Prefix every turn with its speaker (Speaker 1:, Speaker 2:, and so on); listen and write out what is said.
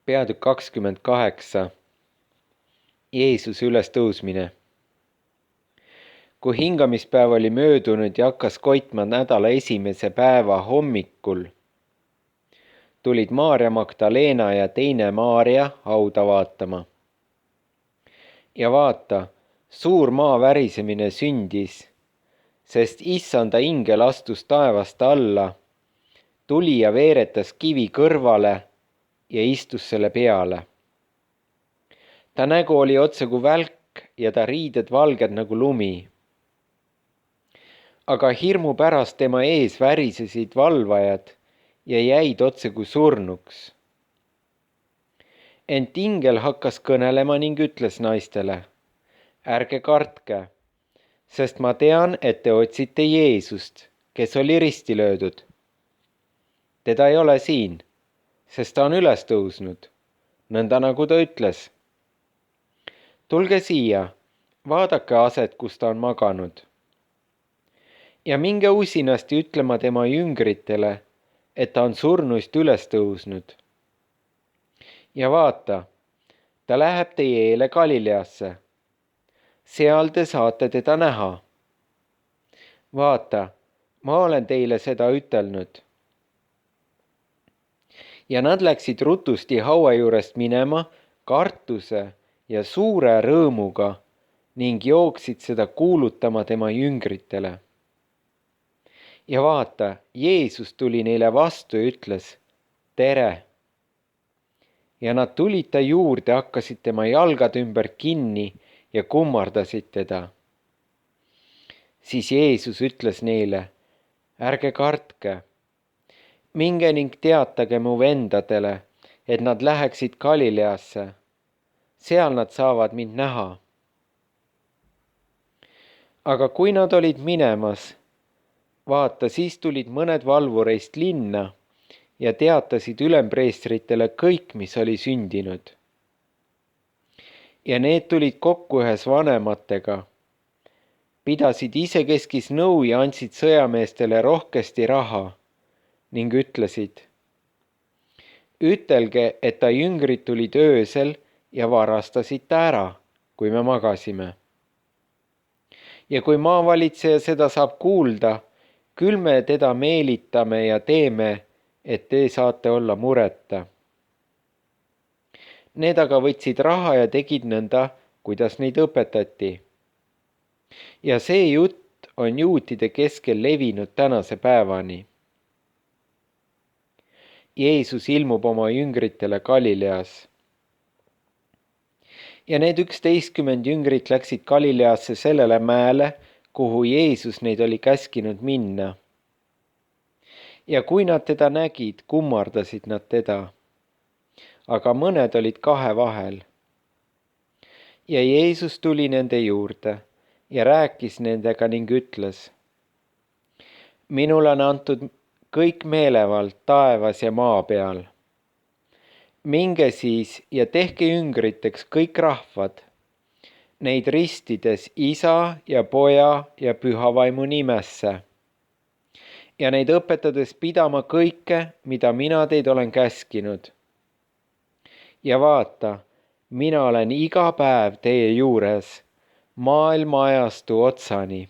Speaker 1: Peatükk 28. Jeesuse ülestõusmine. Kui hingamispäev oli möödunud ja hakkas koitma nädala esimese päeva hommikul, tulid Maarja Magdalena ja teine Maarja hauda vaatama. Ja vaata, suur maa värisemine sündis, sest issanda ingel astus taevast alla, tuli ja veeretas kivi kõrvale ja istus selle peale. Ta nägu oli otse kui välk ja ta riided valged nagu lumi. Aga hirmu pärast tema ees värisesid valvajad ja jäid otse kui surnuks. Ent ingel hakkas kõnelema ning ütles naistele: ärge kartke, sest ma tean, et te otsite Jeesust, kes oli risti löödud. Teda ei ole siin, sest ta on üles tõusnud, nõnda nagu ta ütles. Tulge siia, vaadake aset, kus ta on maganud. Ja minge usinasti ütlema tema jüngritele, et ta on surnuist üles tõusnud. Ja vaata, ta läheb teie eele Galileasse. Seal te saate teda näha. Vaata, ma olen teile seda ütelnud. Ja nad läksid rutusti haua juurest minema kartuse ja suure rõõmuga ning jooksid seda kuulutama tema jüngritele. Ja vaata, Jeesus tuli neile vastu ja ütles: tere! Ja nad tulid ta juurde, hakkasid tema jalgade ümber kinni ja kummardasid teda. Siis Jeesus ütles neile: ärge kartke, minge ning teatage mu vendadele, et nad läheksid Galileasse. Seal nad saavad mind näha. Aga kui nad olid minemas, vaata, siis tulid mõned valvureist linna ja teatasid ülempreestritele kõik, mis oli sündinud. Ja need tulid kokku ühes vanematega, pidasid isekeskis nõu ja andsid sõjameestele rohkesti raha ning ütlesid: ütelge, et ta jüngrid tulid öösel ja varastasid ta ära, kui me magasime. Ja kui maavalitseja seda saab kuulda, küll me teda meelitame ja teeme, et te saate olla mureta. Need aga võtsid raha ja tegid nõnda, kuidas neid õpetati. Ja see jutt on juutide keskel levinud tänase päevani. Jeesus ilmub oma jüngritele Galileas. Ja need 11 jüngrit läksid Galileasse sellele mäele, kuhu Jeesus neid oli käskinud minna. Ja kui nad teda nägid, kummardasid nad teda. Aga mõned olid kahe vahel. Ja Jeesus tuli nende juurde ja rääkis nendega ning ütles: minule on antud kõik meelevald taevas ja maa peal. Minge siis ja tehke jüngriteks kõik rahvad, neid ristides Isa ja Poja ja Pühavaimu nimesse ja neid õpetades pidama kõike, mida mina teid olen käskinud. Ja vaata, mina olen iga päev teie juures maailma ajastu otsani.